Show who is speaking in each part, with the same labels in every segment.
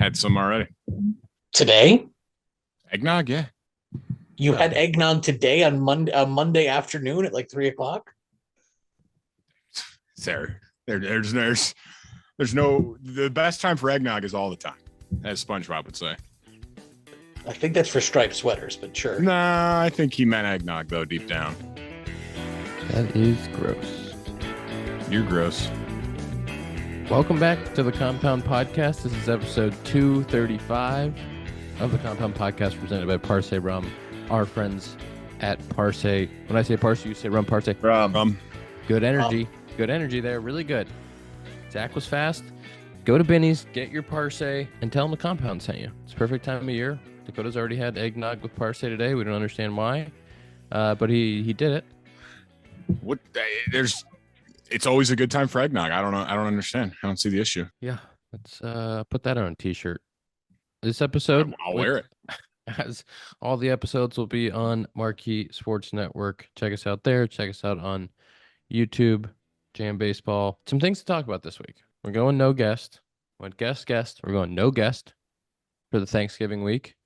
Speaker 1: Had some already.
Speaker 2: Today?
Speaker 1: Eggnog, yeah.
Speaker 2: You had eggnog today on Monday afternoon at like 3:00?
Speaker 1: There's no, the best time for eggnog is all the time, as SpongeBob would say.
Speaker 2: I think that's for striped sweaters, but sure.
Speaker 1: Nah, I think he meant eggnog, though, deep down.
Speaker 3: That is gross.
Speaker 1: You're gross.
Speaker 3: Welcome back to the Compound Podcast. This is episode 235 of the Compound Podcast presented by Parse Rum, our friends at Parse. When I say Parse, you say Rum Parse.
Speaker 1: Rum.
Speaker 3: Good energy. Good energy there. Really good. Zack was fast. Go to Benny's, get your Parse, and tell them the Compound sent you. It's a perfect time of year. Dakota's already had eggnog with Parse today. We don't understand why, but he did it.
Speaker 1: What? It's always a good time for eggnog. I don't know. I don't understand. I don't see the issue.
Speaker 3: Yeah, let's put that on a t-shirt. This episode,
Speaker 1: I'll wear it.
Speaker 3: As all the episodes will be on Marquee Sports Network. Check us out there. Check us out on YouTube, Jam Baseball. Some things to talk about this week. We're going no guest. Went guest. We're going no guest for the Thanksgiving week.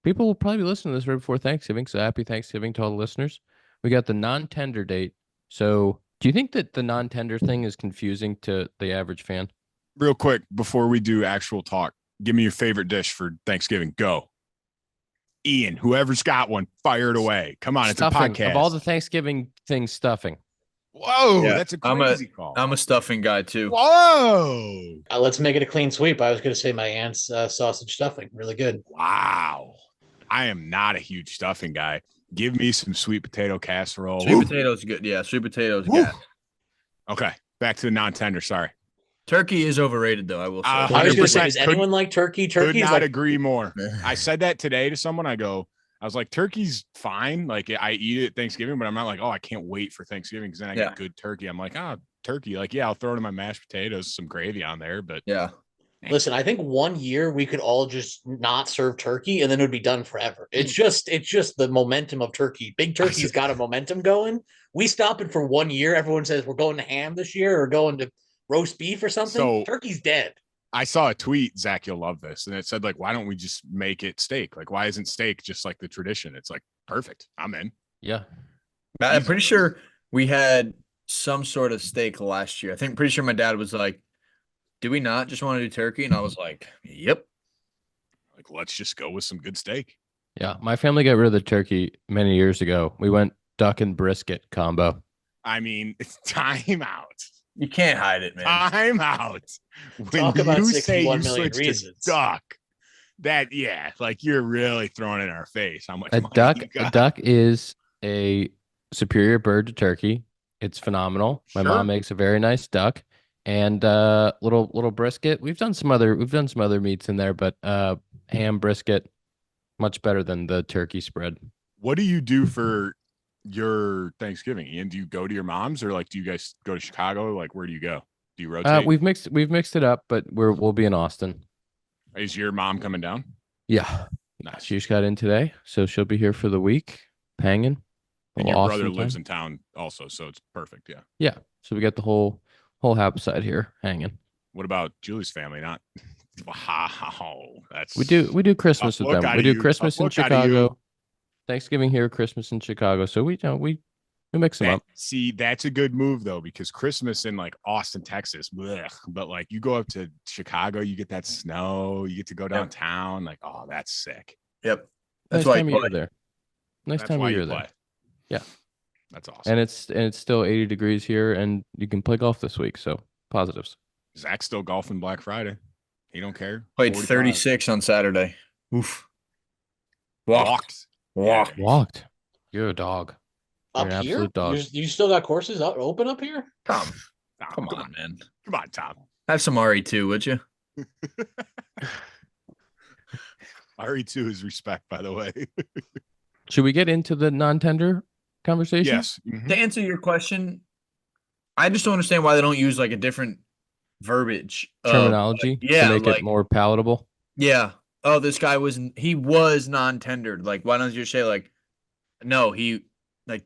Speaker 3: People will probably be listening to this right before Thanksgiving, so happy Thanksgiving to all the listeners. We got the non-tender date. So do you think that the non-tender thing is confusing to the average fan?
Speaker 1: Real quick, before we do actual talk, give me your favorite dish for Thanksgiving. Go. Ian, whoever's got one, fire it away. Come on,
Speaker 3: Stuffing.
Speaker 1: It's a podcast.
Speaker 3: Of all the Thanksgiving things, stuffing.
Speaker 1: Whoa, yeah, that's a crazy call.
Speaker 4: I'm a stuffing guy, too.
Speaker 1: Whoa.
Speaker 2: Let's make it a clean sweep. I was going to say my aunt's sausage stuffing. Really good.
Speaker 1: Wow. I am not a huge stuffing guy. Give me some sweet potato casserole.
Speaker 4: Sweet potatoes good. Yeah, sweet potatoes good.
Speaker 1: Okay, back to the non-tender. Sorry.
Speaker 4: Turkey is overrated, though, I will say.
Speaker 2: I was going to say, does anyone like turkey?
Speaker 1: Could not agree more. I said that today to someone. I was like, turkey's fine. Like, I eat it at Thanksgiving, but I'm not like, oh, I can't wait for Thanksgiving because then I get good turkey. I'm like, turkey. Like, yeah, I'll throw it in my mashed potatoes, some gravy on there, but
Speaker 4: yeah.
Speaker 2: Listen, I think 1 year we could all just not serve turkey and then it would be done forever. It's just the momentum of turkey. Big Turkey's got a momentum going. We stop it for 1 year. Everyone says we're going to ham this year or going to roast beef or something. So turkey's dead.
Speaker 1: I saw a tweet, Zach, you'll love this. And it said, like, why don't we just make it steak? Like, why isn't steak just like the tradition? It's like, perfect. I'm in.
Speaker 3: Yeah.
Speaker 4: I'm pretty sure we had some sort of steak last year. Pretty sure my dad was like, do we not just want to do turkey? And I was like, yep.
Speaker 1: Like, let's just go with some good steak.
Speaker 3: Yeah. My family got rid of the turkey many years ago. We went duck and brisket combo.
Speaker 1: I mean, it's time out.
Speaker 4: You can't hide it, man.
Speaker 1: Time out.
Speaker 2: Talk about 61 million reasons.
Speaker 1: Duck. Like you're really throwing it in our face. How much
Speaker 3: a duck is a superior bird to turkey. It's phenomenal. My mom makes a very nice duck. And little brisket. We've done some other meats in there, but ham brisket much better than the turkey spread.
Speaker 1: What do you do for your Thanksgiving, Ian? Do you go to your mom's or like do you guys go to Chicago? Like where do you go? Do you rotate?
Speaker 3: We've mixed it up, but we'll be in Austin.
Speaker 1: Is your mom coming down?
Speaker 3: Yeah.
Speaker 1: Nice.
Speaker 3: She just got in today, so she'll be here for the week, hanging.
Speaker 1: And your brother lives in town also, so it's perfect. Yeah.
Speaker 3: Yeah. So we got the whole Happ side here hanging.
Speaker 1: What about Julie's family? Not wow.
Speaker 3: We do Christmas with them. We do Christmas in Chicago, Thanksgiving here, Christmas in Chicago. So we mix them up.
Speaker 1: See, that's a good move though, because Christmas in like Austin, Texas, but like you go up to Chicago, you get that snow, you get to go downtown. Like, oh, that's sick.
Speaker 4: Yep.
Speaker 3: That's nice time of year there. Nice time of year there. Yeah.
Speaker 1: That's awesome.
Speaker 3: And it's still 80 degrees here, and you can play golf this week. So positives.
Speaker 1: Zach's still golfing Black Friday. He don't care.
Speaker 4: Played 36 on Saturday. Oof.
Speaker 1: Walked.
Speaker 3: You're a dog.
Speaker 2: You're an absolute dog. You still got courses open up here?
Speaker 4: Come on, man.
Speaker 1: Come on, Tom.
Speaker 4: Have some RE2, would you?
Speaker 1: RE2 is respect, by the way.
Speaker 3: Should we get into the non-tender conversation?
Speaker 1: Yes.
Speaker 4: Mm-hmm. To answer your question, I just don't understand why they don't use like a different verbiage
Speaker 3: terminology to make it more palatable.
Speaker 4: Yeah. Oh, this guy was non-tendered. Like, why don't you say like, no, they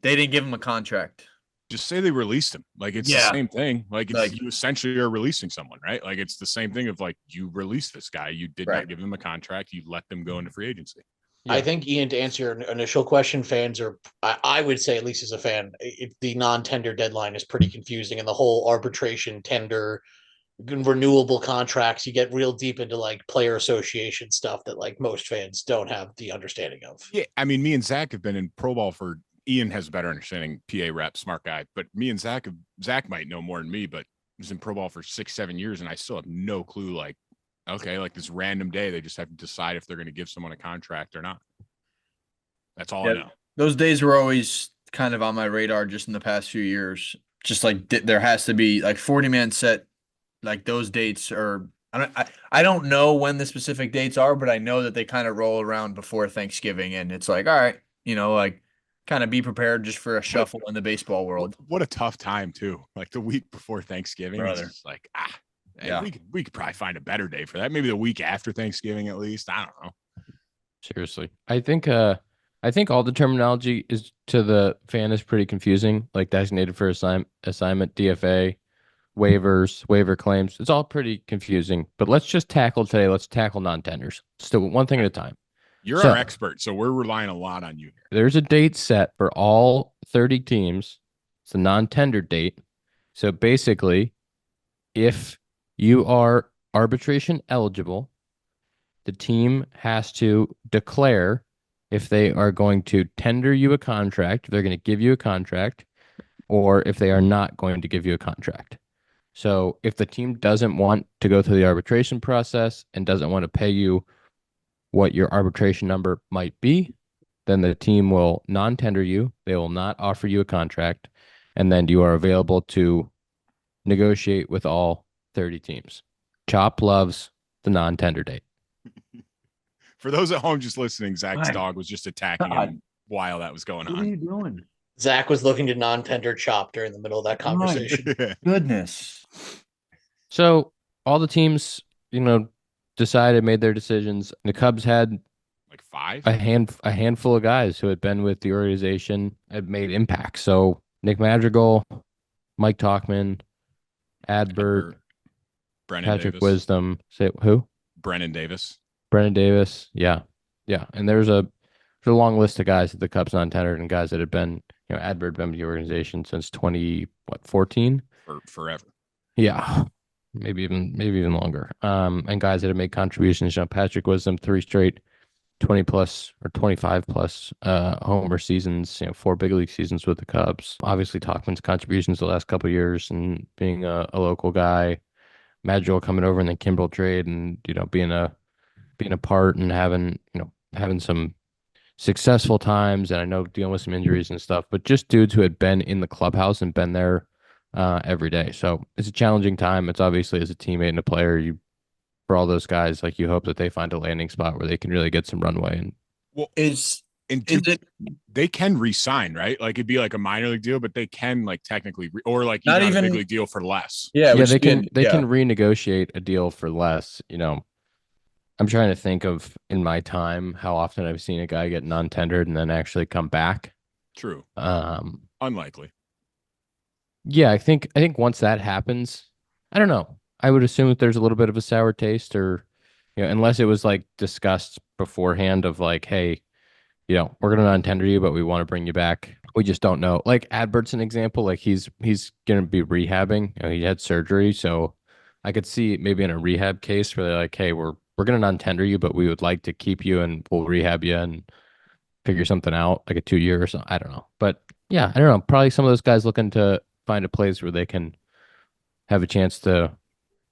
Speaker 4: didn't give him a contract.
Speaker 1: Just say they released him. Like, it's the same thing. Like, you essentially are releasing someone, right? Like, it's the same thing of like, you release this guy. You did not give him a contract. You let them go into free agency.
Speaker 2: Yeah. I think, Ian, to answer your initial question, fans are, I would say, at least as a fan, the non-tender deadline is pretty confusing, and the whole arbitration, tender, renewable contracts, you get real deep into like player association stuff that like most fans don't have the understanding of.
Speaker 1: Yeah, I mean, me and Zach have been in pro ball for, Ian has a better understanding, PA rep, smart guy, but me and Zach might know more than me, but was in pro ball for 6-7 years, and I still have no clue. Like, okay, like this random day, they just have to decide if they're going to give someone a contract or not. That's all I know.
Speaker 4: Those days were always kind of on my radar just in the past few years. Just like there has to be like 40-man set. Like those dates are, I don't know when the specific dates are, but I know that they kind of roll around before Thanksgiving, and it's like, all right, like kind of be prepared just for a shuffle in the baseball world.
Speaker 1: What a tough time too. Like the week before Thanksgiving,
Speaker 4: brother.
Speaker 1: It's like, we could probably find a better day for that. Maybe the week after Thanksgiving, at least. I don't know.
Speaker 3: Seriously, I think all the terminology is to the fan is pretty confusing. Like designated for assignment, DFA. Waivers, waiver claims. It's all pretty confusing, but let's just tackle today. Let's tackle non-tenders. Still one thing at a time.
Speaker 1: You're our expert, so we're relying a lot on you here.
Speaker 3: There's a date set for all 30 teams. It's a non-tender date. So basically, if you are arbitration eligible, the team has to declare if they are going to tender you a contract, if they're going to give you a contract, or if they are not going to give you a contract. So if the team doesn't want to go through the arbitration process and doesn't want to pay you what your arbitration number might be, then the team will non-tender you. They will not offer you a contract, and then you are available to negotiate with all 30 teams. Chop loves the non-tender date.
Speaker 1: For those at home just listening, Zach's dog was just attacking him while that was going on.
Speaker 4: What are you doing?
Speaker 2: Zach was looking to non-tender Chop during the middle of that conversation.
Speaker 4: Goodness.
Speaker 3: So all the teams, made their decisions. The Cubs had
Speaker 1: like
Speaker 3: a handful of guys who had been with the organization, had made impacts. So Nick Madrigal, Mike Talkman, Adbert, Patrick
Speaker 1: Davis.
Speaker 3: Wisdom. Say who?
Speaker 1: Brennan Davis.
Speaker 3: Yeah. And there's a long list of guys that the Cubs non-tendered and guys that had been, Adbert had been with the organization since 2014?
Speaker 1: Forever.
Speaker 3: Yeah. Maybe even longer. And guys that have made contributions. Patrick Wisdom, 3 straight 20 plus or 25 plus homer seasons, 4 big league seasons with the Cubs. Obviously Talkman's contributions the last couple of years and being a local guy, Madrigal coming over in the Kimbrel trade and, being a part and having some successful times. And I know dealing with some injuries and stuff, but just dudes who had been in the clubhouse and been there every day. So it's a challenging time. It's obviously as a teammate and a player, for all those guys, like you hope that they find a landing spot where they can really get some runway. And
Speaker 1: they can re-sign, right? Like it'd be like a minor league deal, but they can like technically, or like not even a big league deal for less.
Speaker 3: Yeah, they can renegotiate a deal for less. I'm trying to think of in my time how often I've seen a guy get non-tendered and then actually come back.
Speaker 1: True. Unlikely.
Speaker 3: Yeah, I think once that happens, I don't know. I would assume that there's a little bit of a sour taste, or unless it was like discussed beforehand of like, hey, we're gonna non-tender you, but we want to bring you back. We just don't know. Like Adbert's an example. Like he's gonna be rehabbing. He had surgery, so I could see maybe in a rehab case where they're like, hey, we're gonna non-tender you, but we would like to keep you and we'll rehab you and figure something out, like a 2-year or something. I don't know, but yeah, I don't know. Probably some of those guys looking to find a place where they can have a chance to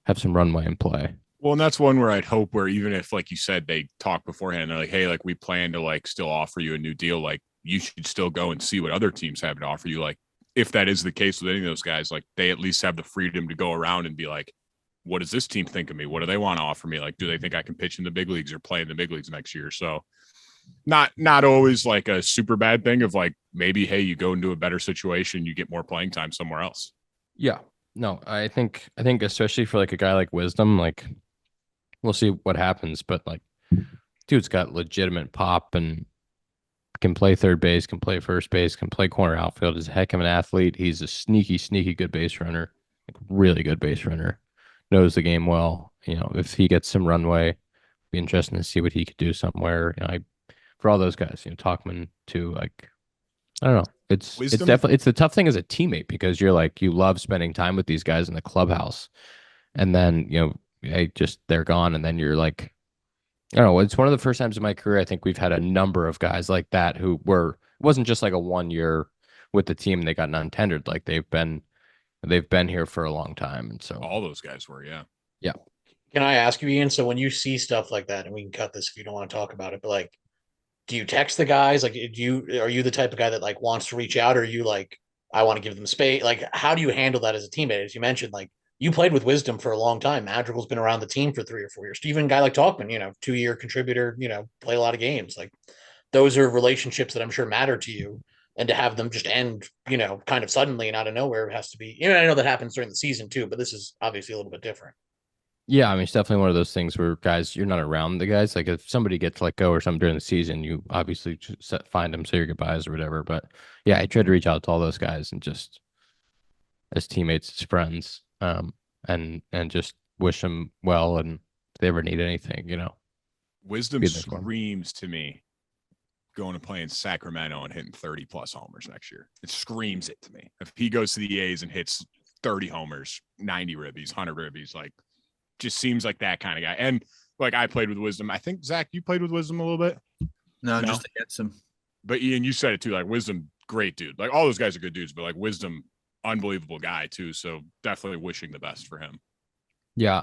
Speaker 3: have some runway and play.
Speaker 1: Well, and that's one where I'd hope where even if, like you said, they talk beforehand, they're like, hey, like we plan to like still offer you a new deal. Like you should still go and see what other teams have to offer you. Like if that is the case with any of those guys, like they at least have the freedom to go around and be like, what does this team think of me? What do they want to offer me? Like, do they think I can pitch in the big leagues or play in the big leagues next year? So not always like a super bad thing of like, maybe, hey, you go into a better situation, you get more playing time somewhere else.
Speaker 3: Yeah. No, I think especially for like a guy like Wisdom, like we'll see what happens, but like dude's got legitimate pop and can play third base, can play first base, can play corner outfield. Is a heck of an athlete. He's a sneaky good base runner, like really good base runner. Knows the game well. If he gets some runway, be interesting to see what he could do somewhere. For all those guys, Talkman too. Like, I don't know. It's definitely the tough thing as a teammate because you're like you love spending time with these guys in the clubhouse, and then they're gone, and then you're like, I don't know. It's one of the first times in my career I think we've had a number of guys like that who it wasn't just like a 1 year with the team and they got non-tendered. Like they've been here for a long time, and so
Speaker 1: all those guys were, yeah.
Speaker 2: Can I ask you, Ian? So when you see stuff like that, and we can cut this if you don't want to talk about it, but like, do you text the guys? Like, are you the type of guy that like wants to reach out, or are you like, I want to give them space? Like, how do you handle that as a teammate? As you mentioned, like you played with Wisdom for a long time. Madrigal's been around the team for 3 or 4 years. Even a guy like Talkman, 2-year contributor, play a lot of games. Like those are relationships that I'm sure matter to you. And to have them just end, kind of suddenly and out of nowhere has to be, I know that happens during the season too, but this is obviously a little bit different.
Speaker 3: Yeah, I mean, it's definitely one of those things where guys, you're not around the guys. Like if somebody gets let go or something during the season, you obviously find them, say your goodbyes or whatever. But yeah, I tried to reach out to all those guys and just as teammates, as friends, and just wish them well. And if they ever need anything,
Speaker 1: Wisdom screams to me going to play in Sacramento and hitting 30+ homers next year. It screams it to me. If he goes to the A's and hits 30 homers, 90 ribbies, 100 ribbies, like just seems like that kind of guy. And like I played with Wisdom. I think Zach, you played with Wisdom a little bit.
Speaker 4: No, just against him.
Speaker 1: But Ian, you said it too. Like Wisdom, great dude. Like all those guys are good dudes, but like Wisdom, unbelievable guy too. So definitely wishing the best for him.
Speaker 3: Yeah,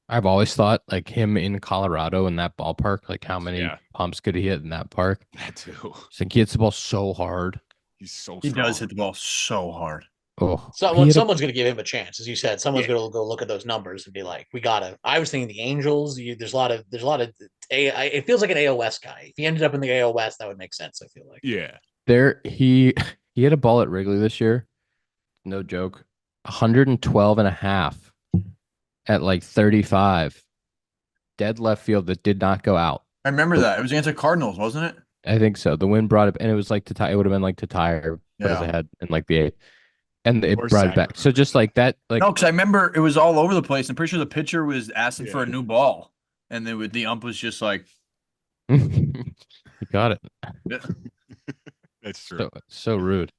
Speaker 3: I've always thought like him in Colorado in that ballpark, like how many pumps could he hit in that park?
Speaker 1: That too.
Speaker 3: It's like he hits the ball so hard.
Speaker 1: He's so
Speaker 4: he
Speaker 1: strong.
Speaker 4: does hit the ball so hard.
Speaker 3: Oh,
Speaker 2: someone's going to give him a chance, as you said. Someone's going to go look at those numbers and be like, "We gotta." I was thinking the Angels. There's a lot of. It feels like an AOS guy. If he ended up in the AOS, that would make sense. I feel like.
Speaker 1: Yeah.
Speaker 3: He hit a ball at Wrigley this year. No joke. 112 and a half at like 35. Dead left field that did not go out.
Speaker 4: I remember that. It was against the Cardinals, wasn't it?
Speaker 3: I think so. The wind brought it, and it was like to tie. It would have been like to tire, but as ahead in like the 8th. And it brought it back. So just like that, like
Speaker 4: no, because I remember it was all over the place. I'm pretty sure the pitcher was asking for a new ball, and then the ump was just like,
Speaker 3: "You got it."
Speaker 1: Yeah. That's true.
Speaker 3: So rude.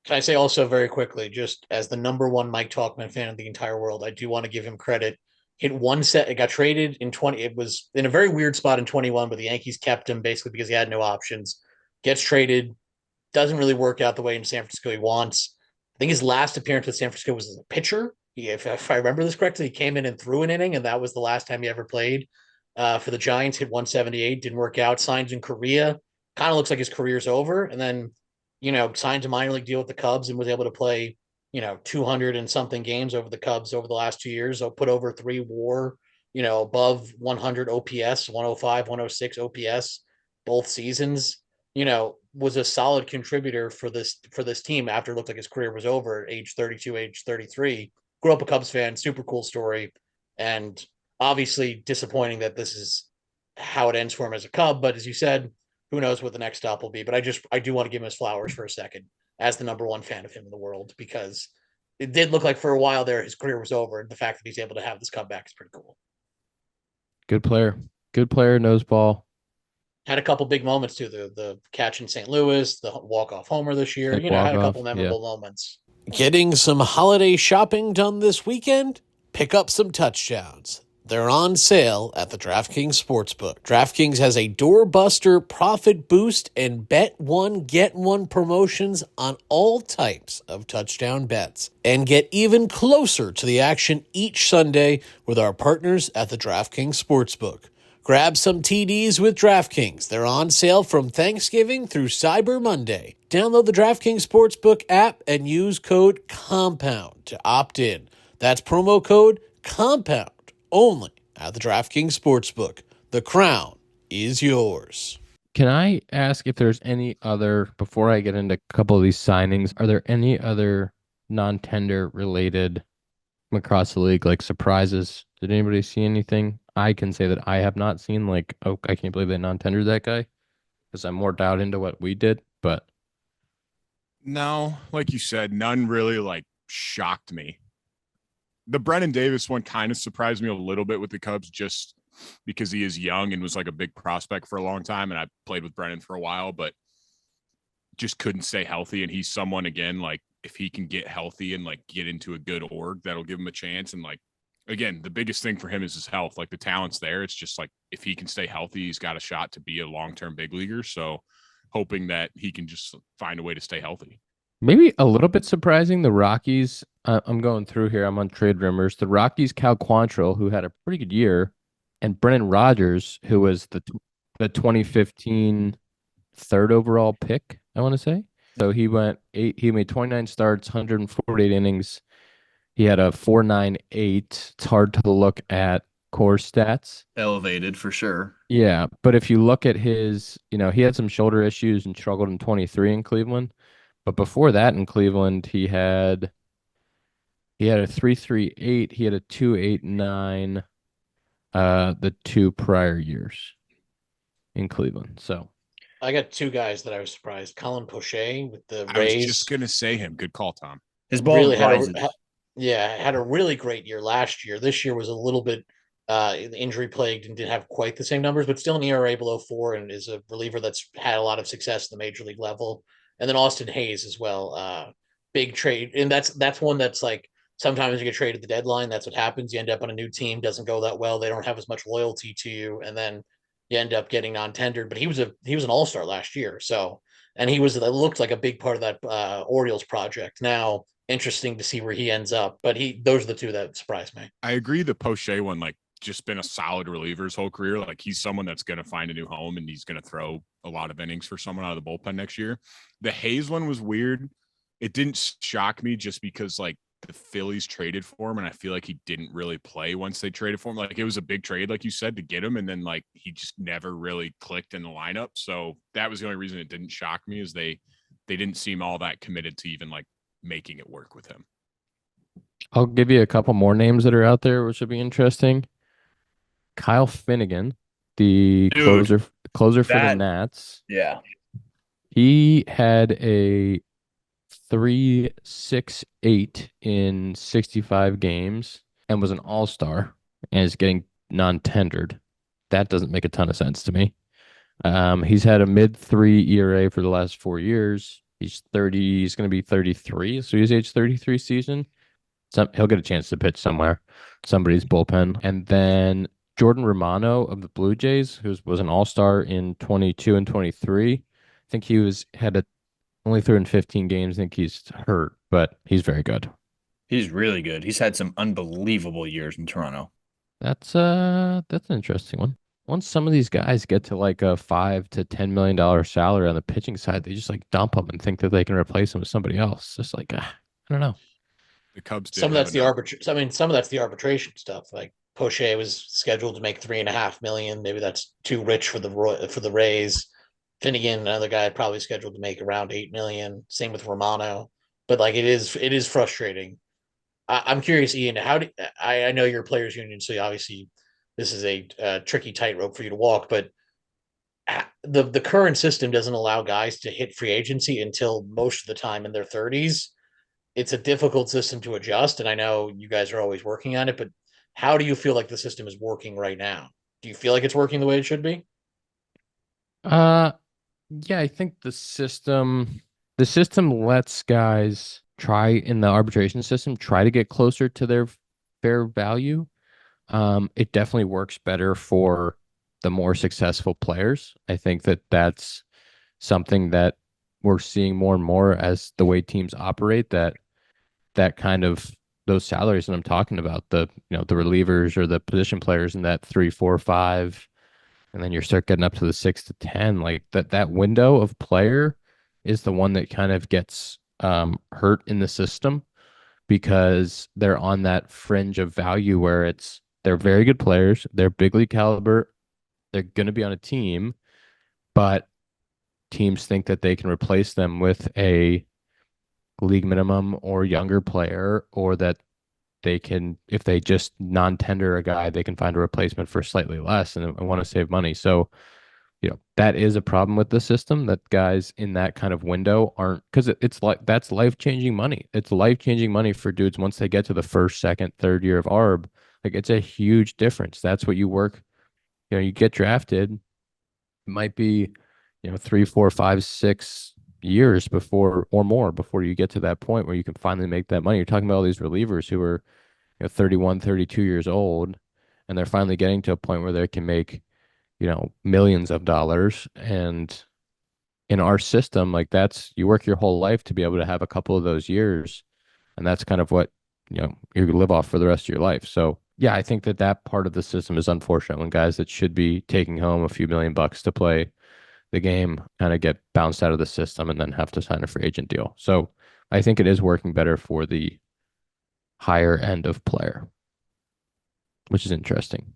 Speaker 2: Can I say also very quickly, just as the #1 Mike Talkman fan of the entire world, I do want to give him credit. Hit one set, it got traded in 20. It was in a very weird spot in 21, but the Yankees kept him basically because he had no options. Gets traded, doesn't really work out the way in San Francisco he wants. I think his last appearance with San Francisco was as a pitcher. If I remember this correctly, he came in and threw an inning, and that was the last time he ever played for the Giants. Hit 178, didn't work out. Signs in Korea. Kind of looks like his career's over. And then, signed a minor league deal with the Cubs and was able to play, 200 and something games over the Cubs over the last 2 years. So put over 3 WAR, above 100 OPS, 105, 106 OPS, both seasons. Was a solid contributor for this team after it looked like his career was over at age 32, age 33. Grew up a Cubs fan, super cool story. And obviously disappointing that this is how it ends for him as a Cub. But as you said, who knows what the next stop will be. But I do want to give him his flowers for a second as the #1 fan of him in the world, because it did look like for a while there his career was over. And the fact that he's able to have this comeback is pretty cool.
Speaker 3: Good player, knows ball.
Speaker 2: Had a couple big moments too. The catch in St. Louis, the walk-off homer this year. Had a couple memorable moments. Getting some holiday shopping done this weekend? Pick up some touchdowns. They're on sale at the DraftKings Sportsbook. DraftKings has a doorbuster profit boost and bet one, get one promotions on all types of touchdown bets. And get even closer to the action each Sunday with our partners at the DraftKings Sportsbook. Grab some TDs with DraftKings. They're on sale from Thanksgiving through Cyber Monday. Download the DraftKings Sportsbook app and use code COMPOUND to opt in. That's promo code COMPOUND only at the DraftKings Sportsbook. The crown is yours.
Speaker 3: Can I ask if there's any other, before I get into a couple of these signings, are there any other non-tender related across the league, like surprises? Did anybody see anything? I can say that I have not seen, like, oh, I can't believe they non-tendered that guy. because I'm more dialed into what we did. But
Speaker 1: no, like you said, none really like shocked me. The Brennan Davis one kind of surprised me a little bit with the Cubs just because he is young and was like a big prospect for a long time. And I played with Brennan for a while, but just couldn't stay healthy. And he's someone, again, like if he can get healthy and like get into a good org, that'll give him a chance. And like, again, the biggest thing for him is his health. Like the talent's there. It's just like if he can stay healthy, he's got a shot to be a long-term big leaguer. So hoping that he can just find a way to stay healthy.
Speaker 3: maybe a little bit surprising, the Rockies. I'm going through here. I'm on trade rumors. The Rockies, Cal Quantrill, who had a pretty good year, and Brennan Rodgers, who was the 2015 third overall pick, I want to say. So he made 29 starts, 148 innings. He had a 4.98. It's hard to look at core stats.
Speaker 4: Elevated for sure.
Speaker 3: Yeah, but if you look at his, he had some shoulder issues and struggled in 23 in Cleveland. But before that in Cleveland, he had a 3.38, he had a 2.89 the two prior years in Cleveland. So
Speaker 2: I got two guys that I was surprised. Colin Poche with the
Speaker 1: I was
Speaker 2: Rays.
Speaker 1: just going to say him. Good call, Tom.
Speaker 4: His ball
Speaker 2: really
Speaker 4: rises.
Speaker 2: had a really great year last year. This year was a little bit injury plagued and didn't have quite the same numbers, but still an ERA below 4 and is a reliever that's had a lot of success at the major league level. And then Austin Hayes as well. Big trade. And that's one that's like sometimes you get traded at the deadline. That's what happens. You end up on a new team, doesn't go that well. They don't have as much loyalty to you. And then you end up getting non-tendered. But he was an all-star last year. So and it looked like a big part of that Orioles project. Now interesting to see where he ends up. But those are the two that surprised me.
Speaker 1: I agree. The Poche one, like, just been a solid reliever his whole career. Like he's someone that's going to find a new home and he's going to throw a lot of innings for someone out of the bullpen next year. The Hayes one was weird. It didn't shock me just because like the Phillies traded for him and I feel like he didn't really play once they traded for him. Like it was a big trade, like you said, to get him. And then like he just never really clicked in the lineup. So that was the only reason it didn't shock me is they didn't seem all that committed to even like making it work with him.
Speaker 3: I'll give you a couple more names that are out there, which would be interesting. Kyle Finnegan, the closer for the Nats.
Speaker 4: Yeah.
Speaker 3: He had a 3.68 in 65 games and was an all-star and is getting non-tendered. That doesn't make a ton of sense to me. He's had a mid-3 ERA for the last 4 years. He's 30. He's going to be 33. So he's age 33 season. He'll get a chance to pitch somebody's bullpen. And then Jordan Romano of the Blue Jays, who was an all-star in 22 and 23. I think he only threw in 15 games. I think he's hurt, but he's very good.
Speaker 4: He's really good. He's had some unbelievable years in Toronto.
Speaker 3: That's an interesting one. Once some of these guys get to like a $5 to $10 million salary on the pitching side, they just like dump them and think that they can replace them with somebody else. Just like I don't know.
Speaker 1: The Cubs did
Speaker 2: some of that's the arbitration. I mean, some of that's the arbitration stuff. Like Poche was scheduled to make $3.5 million. Maybe that's too rich for the Rays. Finnegan, another guy, probably scheduled to make around $8 million. Same with Romano. But like it is frustrating. I'm curious, Ian. I know you're a players union, so obviously this is a tricky tightrope for you to walk. But the current system doesn't allow guys to hit free agency until most of the time in their 30s. It's a difficult system to adjust, and I know you guys are always working on it. But how do you feel like the system is working right now? Do you feel like it's working the way it should be?
Speaker 3: Yeah, I think the system lets guys try in the arbitration system, try to get closer to their fair value. It definitely works better for the more successful players. I think that's something that we're seeing more and more as the way teams operate, that kind of those salaries that I'm talking about, the relievers or the position players in that 3, 4, 5, and then you start getting up to the 6 to 10, like that window of player is the one that kind of gets hurt in the system because they're on that fringe of value where they're very good players, they're big league caliber, they're going to be on a team, but teams think that they can replace them with a league minimum or younger player, or that they can, if they just non-tender a guy, they can find a replacement for slightly less and want to save money. So that is a problem with the system, that guys in that kind of window aren't, because it's like, that's life-changing money. It's life-changing money for dudes once they get to the first, second, third year of ARB. Like, it's a huge difference. That's what you work, you get drafted. It might be, 3, 4, 5, 6 years before or more before you get to that point where you can finally make that money. You're talking about all these relievers who are 31, 32 years old, and they're finally getting to a point where they can make, millions of dollars. And in our system, like, that's, you work your whole life to be able to have a couple of those years. And that's kind of what, you live off for the rest of your life. So yeah, I think that part of the system is unfortunate when guys that should be taking home a few $1,000,000 to play the game kind of get bounced out of the system and then have to sign a free agent deal. So I think it is working better for the higher end of player, which is interesting.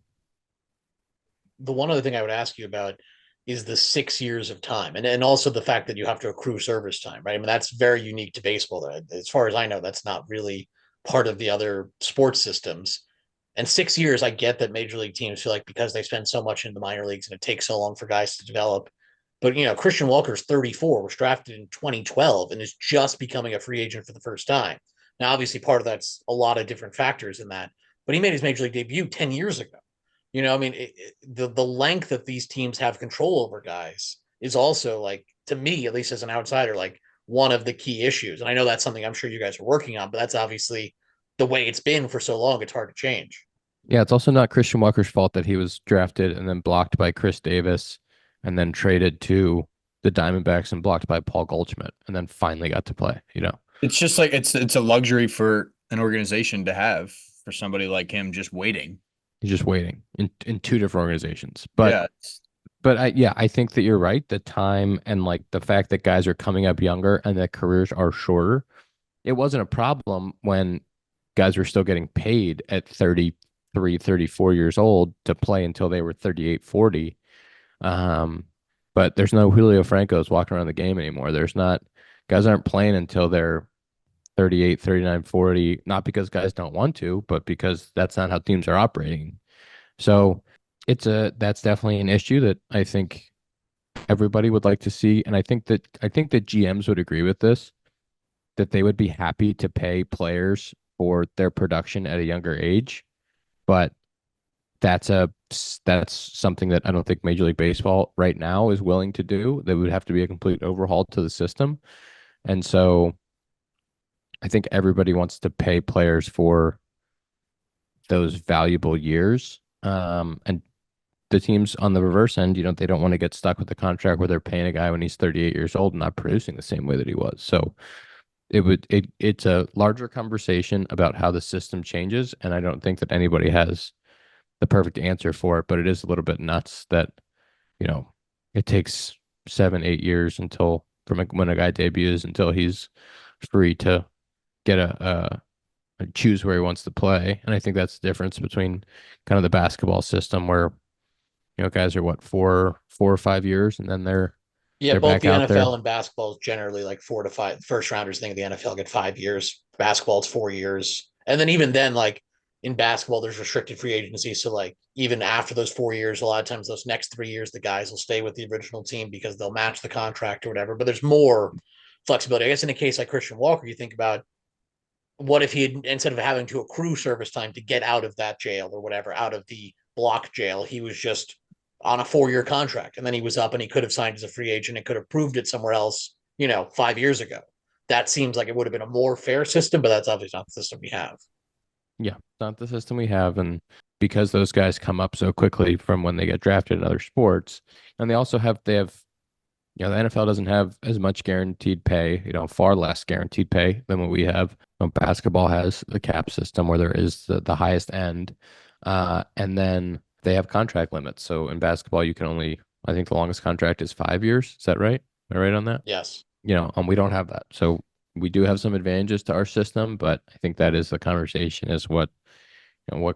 Speaker 2: The one other thing I would ask you about is the 6 years of time, and also the fact that you have to accrue service time, right? I mean, that's very unique to baseball. As far as I know, that's not really part of the other sports systems. And 6 years, I get that major league teams feel like because they spend so much in the minor leagues and it takes so long for guys to develop. But Christian Walker's 34, was drafted in 2012, and is just becoming a free agent for the first time. Now, obviously, part of that's a lot of different factors in that, but he made his major league debut 10 years ago. I mean, the length that these teams have control over guys is also, like, to me, at least as an outsider, like, one of the key issues. And I know that's something I'm sure you guys are working on, but that's obviously the way it's been for so long. It's hard to change.
Speaker 3: Yeah, it's also not Christian Walker's fault that he was drafted and then blocked by Chris Davis and then traded to the Diamondbacks and blocked by Paul Goldschmidt and then finally got to play,
Speaker 4: It's just like it's a luxury for an organization to have, for somebody like him just waiting.
Speaker 3: He's just waiting in two different organizations. But
Speaker 4: yeah,
Speaker 3: I think that you're right. The time and, like, the fact that guys are coming up younger and that careers are shorter, it wasn't a problem when guys were still getting paid at 33, 34 years old to play until they were 38, 40. But there's no Julio Francos walking around the game anymore. Guys aren't playing until they're 38, 39, 40, not because guys don't want to, but because that's not how teams are operating. So that's definitely an issue that I think everybody would like to see. And I think that GMs would agree with this, that they would be happy to pay players for their production at a younger age. But that's something that I don't think Major League Baseball right now is willing to do. That would have to be a complete overhaul to the system. And so I think everybody wants to pay players for those valuable years. And the teams on the reverse end, they don't want to get stuck with the contract where they're paying a guy when he's 38 years old and not producing the same way that he was. So it's a larger conversation about how the system changes. And I don't think that anybody has the perfect answer for it, but it is a little bit nuts that, it takes 7, 8 years from when a guy debuts until he's free to get choose where he wants to play. And I think that's the difference between kind of the basketball system where, guys are 4 or 5 years and then they're
Speaker 2: both
Speaker 3: back
Speaker 2: the
Speaker 3: out
Speaker 2: NFL
Speaker 3: there.
Speaker 2: and basketball is generally like 4 to 5. First rounders think the NFL get 5 years. Basketball, it's 4 years. And then even then, like, in basketball, there's restricted free agency. So, like, even after those 4 years, a lot of times those next 3 years, the guys will stay with the original team because they'll match the contract or whatever. But there's more flexibility. I guess in a case like Christian Walker, you think about, what if he had, instead of having to accrue service time to get out of that jail or whatever, out of the block jail, he was just on a 4-year contract, and then he was up and he could have signed as a free agent and could have proved it somewhere else, 5 years ago. That seems like it would have been a more fair system, but that's obviously not the system we have.
Speaker 3: Yeah, not the system we have. And because those guys come up so quickly from when they get drafted in other sports, and they have, the NFL doesn't have as much guaranteed pay, far less guaranteed pay than what we have. Basketball has the cap system where there is the highest end. And then they have contract limits. So in basketball, you can only, I think the longest contract is 5 years. Is that right? Am I right on that?
Speaker 2: Yes.
Speaker 3: We don't have that. So we do have some advantages to our system, but I think that is the conversation, is what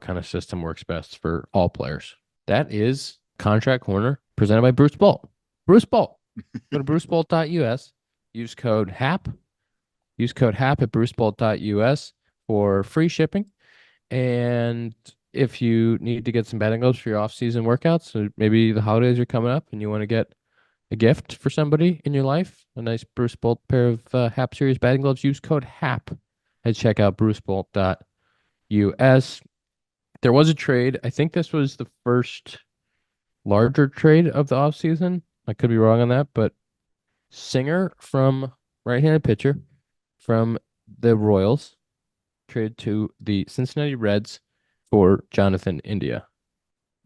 Speaker 3: kind of system works best for all players. That is Contract Corner presented by Bruce Bolt. Bruce Bolt. Go to brucebolt.us. Use code HAP. Use code HAP at brucebolt.us for free shipping. And if you need to get some batting gloves for your off-season workouts, so maybe the holidays are coming up and you want to get a gift for somebody in your life, a nice Bruce Bolt pair of Happ Series batting gloves, use code HAP at checkout, brucebolt.us. There was a trade. I think this was the first larger trade of the offseason. I could be wrong on that, but Singer from right-handed pitcher from the Royals traded to the Cincinnati Reds for Jonathan India.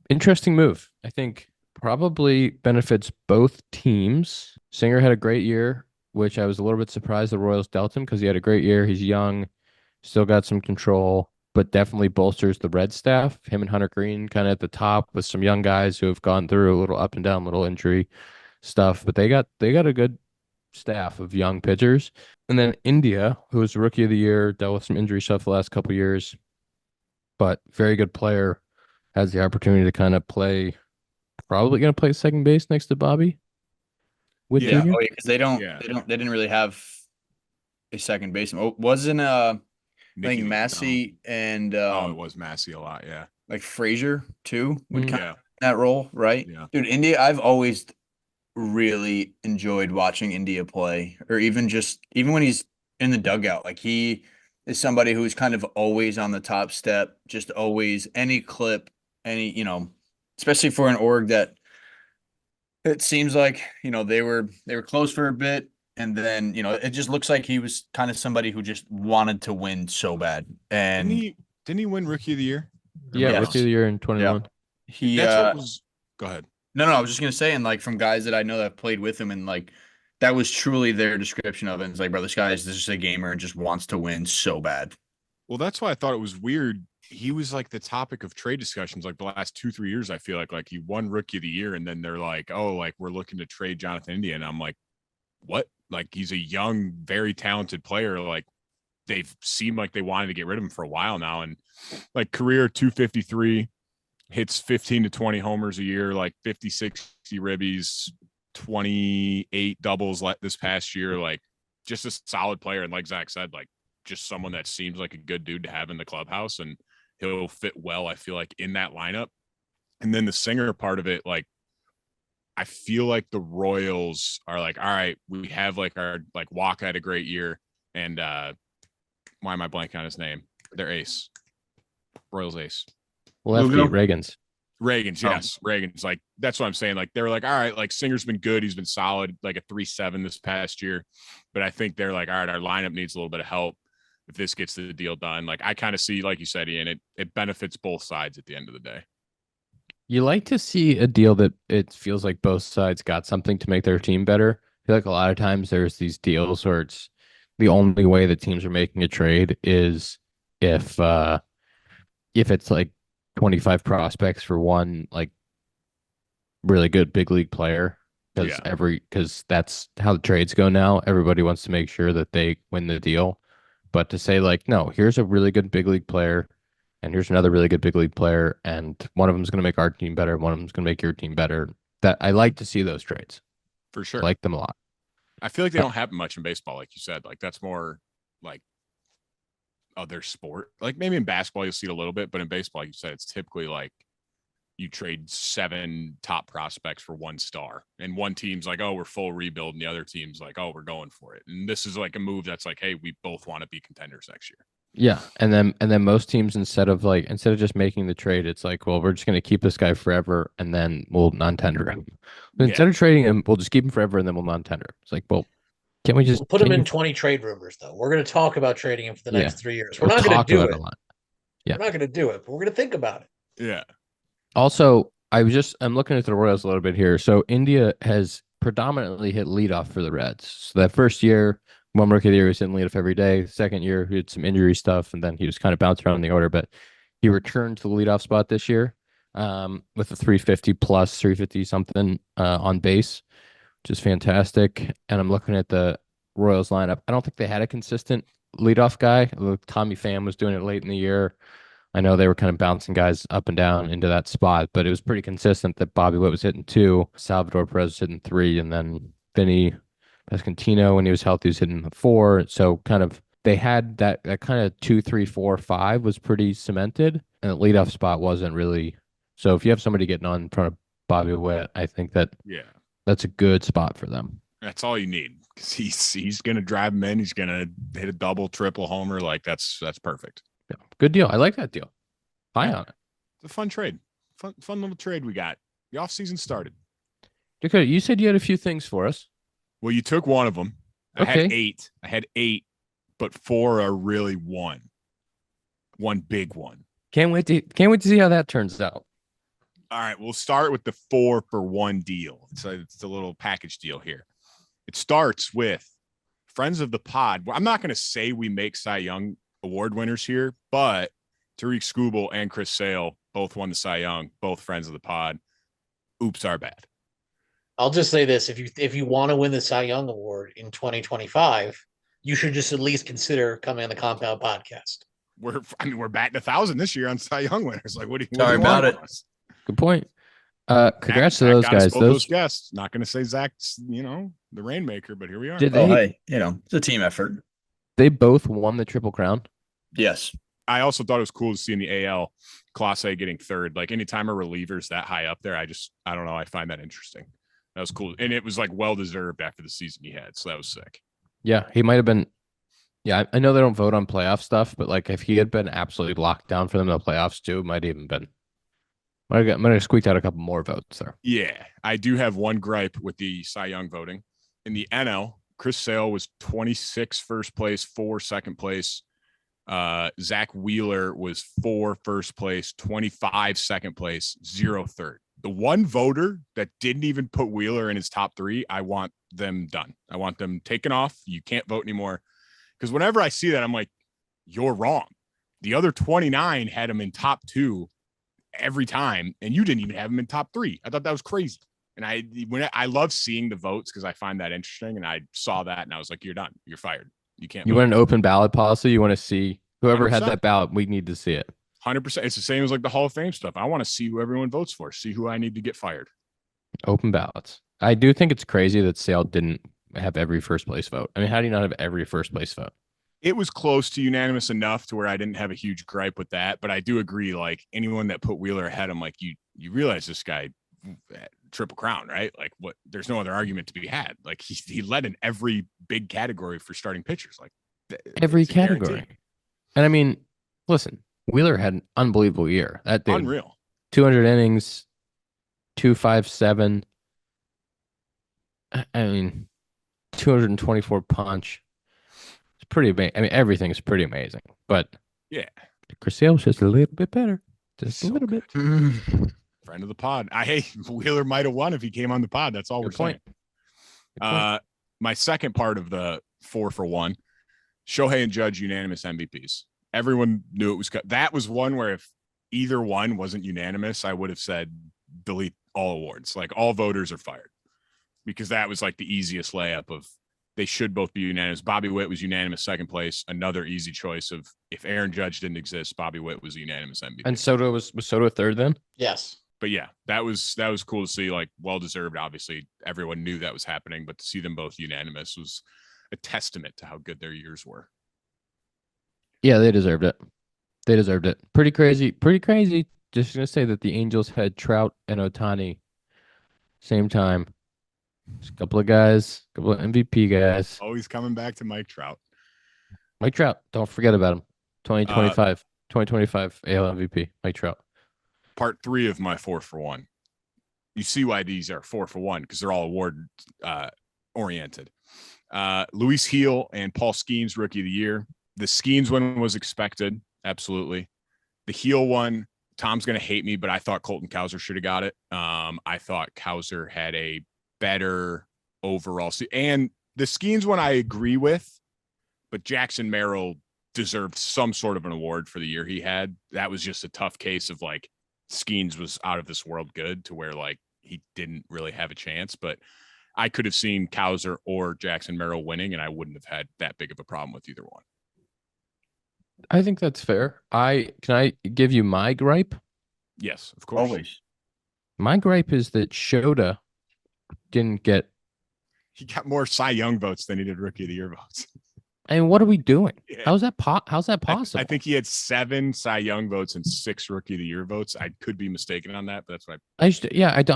Speaker 3: Interesting move. I think probably benefits both teams. Singer had a great year, which I was a little bit surprised the Royals dealt him because he had a great year. He's young, still got some control, but definitely bolsters the Red staff. Him and Hunter Green kind of at the top with some young guys who have gone through a little up and down, little injury stuff, but they got a good staff of young pitchers. And then India, who was rookie of the year, dealt with some injury stuff the last couple years, but very good player, has the opportunity to kind of play, probably going to play second base next to Bobby with Junior.
Speaker 4: Oh, yeah, because they didn't really have a second baseman. Oh, wasn't I think Massey and
Speaker 1: it was Massey a lot, yeah.
Speaker 4: Like Frazier too would kind
Speaker 1: Yeah.
Speaker 4: of that role, right?
Speaker 1: Yeah.
Speaker 4: Dude, India, I've always really enjoyed watching India play, or even when he's in the dugout. Like, he is somebody who's kind of always on the top step, just always any clip, especially for an org that it seems like, they were close for a bit, and then, it just looks like he was kind of somebody who just wanted to win so bad. And
Speaker 1: didn't he win Rookie of the Year?
Speaker 3: Yeah, Rookie of the Year in 21.
Speaker 1: Yeah. Go ahead.
Speaker 4: No, I was just gonna say, and like from guys that I know that have played with him, and like that was truly their description of it. It's like, bro, this guy is just a gamer and just wants to win so bad.
Speaker 1: Well, that's why I thought it was weird. He was like the topic of trade discussions like the last 2-3 years. I feel like he won Rookie of the Year, and then they're like, oh, like we're looking to trade Jonathan India, and I'm like, what? Like, he's a young, very talented player. Like, they've seemed like they wanted to get rid of him for a while now, and like career 253. Hits 15 to 20 homers a year, like 50, 60 ribbies, 28 doubles this past year. Like, just a solid player. And like Zach said, like, just someone that seems like a good dude to have in the clubhouse, and he'll fit well, I feel like, in that lineup. And then the Singer part of it, like, I feel like the Royals are like, all right, we have like our, like, Walker had a great year. And why am I blanking on his name? Their ace. Royals ace.
Speaker 3: Lefty, Reagan's,
Speaker 1: yes. Reagan's, like, that's what I'm saying. Like, they were like, all right, like, Singer's been good. He's been solid, like a 3.7 this past year. But I think they're like, all right, our lineup needs a little bit of help if this gets the deal done. Like, I kind of see, like you said, Ian, it benefits both sides at the end of the day.
Speaker 3: You like to see a deal that it feels like both sides got something to make their team better. I feel like a lot of times there's these deals where it's the only way that teams are making a trade is if it's like 25 prospects for one, like, really good big league player, because that's how the trades go now. Everybody wants to make sure that they win the deal. But to say, like, no, here's a really good big league player, and here's another really good big league player, and one of them is going to make our team better, one of them is going to make your team better. That I like to see those trades.
Speaker 1: For sure.
Speaker 3: I like them a lot.
Speaker 1: I feel like they don't happen much in baseball, like you said. Like, that's more like other sport. Like, maybe in basketball you'll see it a little bit, but in baseball, like you said, it's typically like you trade 7 top prospects for 1 star, and one team's like, oh, we're full rebuild, and the other team's like, oh, we're going for it. And this is like a move that's like, hey, we both want to be contenders next year.
Speaker 3: Yeah, and then most teams, instead of just making the trade, it's like, well, we're just going to keep this guy forever, and then we'll non-tender him. But instead of trading him, we'll just keep him forever, and then we'll non-tender him. It's like, well, can't we just
Speaker 2: put him in 20 trade rumors, though? We're going to talk about trading him for the next 3 years. We're not going to do it.
Speaker 3: Yeah,
Speaker 2: we're not going to do it, but we're going to think about it.
Speaker 1: Yeah.
Speaker 3: Also, I'm looking at the Royals a little bit here. So India has predominantly hit leadoff for the Reds. So that first year, one Rookie of the Year, he was hitting leadoff every day. Second year, he had some injury stuff, and then he was kind of bouncing around the order. But he returned to the leadoff spot this year with a 350 plus, 350 something on base, which is fantastic. And I'm looking at the Royals lineup. I don't think they had a consistent leadoff guy. Tommy Pham was doing it late in the year. I know they were kind of bouncing guys up and down into that spot, but it was pretty consistent that Bobby Witt was hitting 2, Salvador Perez was hitting 3, and then Vinny Pasquantino, when he was healthy, was hitting 4. So kind of they had that kind of 2, 3, 4, 5 was pretty cemented, and the leadoff spot wasn't really. So if you have somebody getting on in front of Bobby Witt, I think that's a good spot for them.
Speaker 1: That's all you need, because he's gonna drive him in. He's gonna hit a double, triple homer. Like that's perfect.
Speaker 3: Yeah, good deal. I like that deal. High on it.
Speaker 1: It's a fun trade. Fun little trade we got. The offseason started.
Speaker 3: Dakota, you said you had a few things for us.
Speaker 1: Well, you took one of them. I
Speaker 3: Okay.
Speaker 1: had eight, but 4 are really one big one.
Speaker 3: Can't wait to see how that turns out.
Speaker 1: All right, we'll start with the 4-for-1 deal. It's a little package deal here. It starts with friends of the pod. I'm not going to say we make Cy Young award winners here, but Tariq Skubal and Chris Sale both won the Cy Young, both friends of the pod. Oops, our bad.
Speaker 2: I'll just say this: if you want to win the Cy Young Award in 2025, you should just at least consider coming on the Compound Podcast.
Speaker 1: We're batting 1,000 this year on Cy Young winners. Like, what do you?
Speaker 4: Sorry about it.
Speaker 3: Good point. Congrats to those guys.
Speaker 1: Those guests. Not going to say Zach's, the rainmaker, but here we are.
Speaker 4: Hey, it's a team effort.
Speaker 3: They both won the Triple Crown.
Speaker 4: Yes.
Speaker 1: I also thought it was cool to see in the AL Class A getting third. Like anytime a reliever's that high up there, I don't know. I find that interesting. That was cool. And it was like well-deserved after the season he had. So that was sick.
Speaker 3: Yeah, he might have been. Yeah, I know they don't vote on playoff stuff, but like if he had been absolutely locked down for them in the playoffs too, might have squeaked out a couple more votes there.
Speaker 1: Yeah, I do have one gripe with the Cy Young voting. In the NL, Chris Sale was 26 first place, 4 second place. Zack Wheeler was 4 first place, 25 second place, 0 third. The one voter that didn't even put Wheeler in his top 3, I want them done. I want them taken off. You can't vote anymore. Because whenever I see that, I'm like, you're wrong. The other 29 had him in top 2 every time, and you didn't even have him in top 3. I thought that was crazy. And I love seeing the votes because I find that interesting. And I saw that and I was like, you're done. You're fired. You can't.
Speaker 3: You want an open ballot policy? You want to see whoever
Speaker 1: 100%.
Speaker 3: had that ballot? We need to see it.
Speaker 1: 100%. It's the same as like the Hall of Fame stuff. I want to see who everyone votes for. See who I need to get fired.
Speaker 3: Open ballots. I do think it's crazy that Sale didn't have every first place vote. I mean, how do you not have every first place vote?
Speaker 1: It was close to unanimous enough to where I didn't have a huge gripe with that, but I do agree. Like anyone that put Wheeler ahead, I'm like, you realize this guy Triple Crown, right? Like what? There's no other argument to be had. Like he led in every big category for starting pitchers, like
Speaker 3: every category. And I mean, listen, Wheeler had an unbelievable year. That dude,
Speaker 1: unreal.
Speaker 3: 200 innings, 257. I mean, 224 punch. It's pretty amazing. I mean, everything is pretty amazing. But
Speaker 1: yeah,
Speaker 3: Chris Sale was just a little bit better. Just a
Speaker 1: So
Speaker 3: little bit.
Speaker 1: Friend of the pod. Wheeler might have won if he came on the pod. That's all we're saying. My second part of the 4-for-1, Shohei and Judge unanimous MVPs. Everyone knew it was. That was one where if either one wasn't unanimous, I would have said delete all awards. Like all voters are fired, because that was like the easiest layup of they should both be unanimous. Bobby Witt was unanimous second place. Another easy choice of if Aaron Judge didn't exist, Bobby Witt was a unanimous MVP.
Speaker 3: And Soto was Soto third then?
Speaker 2: Yes.
Speaker 1: But yeah, that was cool to see. Like well deserved. Obviously, everyone knew that was happening, but to see them both unanimous was a testament to how good their years were.
Speaker 3: Yeah, they deserved it. They deserved it. Pretty crazy. Pretty crazy. Just gonna say that the Angels had Trout and Ohtani same time. Just a couple of guys, a couple of MVP guys.
Speaker 1: Always coming back to Mike Trout.
Speaker 3: Mike Trout, don't forget about him. 2025 AL MVP, Mike Trout.
Speaker 1: Part 3 of my 4-for-1. You see why these are 4-for-1 because they're all award oriented. Luis Heel and Paul Skeens Rookie of the Year. The Skeens one was expected, absolutely. The Heel one, Tom's gonna hate me, but I thought Colton Cowser should have got it. I thought Cowser had a better overall. And the Skeens one I agree with, but Jackson Merrill deserved some sort of an award for the year he had. That was just a tough case of like Skeens was out of this world good to where like he didn't really have a chance, but I could have seen Cowser or Jackson Merrill winning and I wouldn't have had that big of a problem with either one.
Speaker 3: I think that's fair. Can I give you my gripe?
Speaker 1: Yes, of course.
Speaker 4: Always.
Speaker 3: My gripe is that Shota didn't get.
Speaker 1: He got more Cy Young votes than he did Rookie of the Year votes.
Speaker 3: I mean, what are we doing?
Speaker 1: Yeah.
Speaker 3: How's that possible?
Speaker 1: I think he had 7 Cy Young votes and 6 Rookie of the Year votes. I could be mistaken on that, but that's what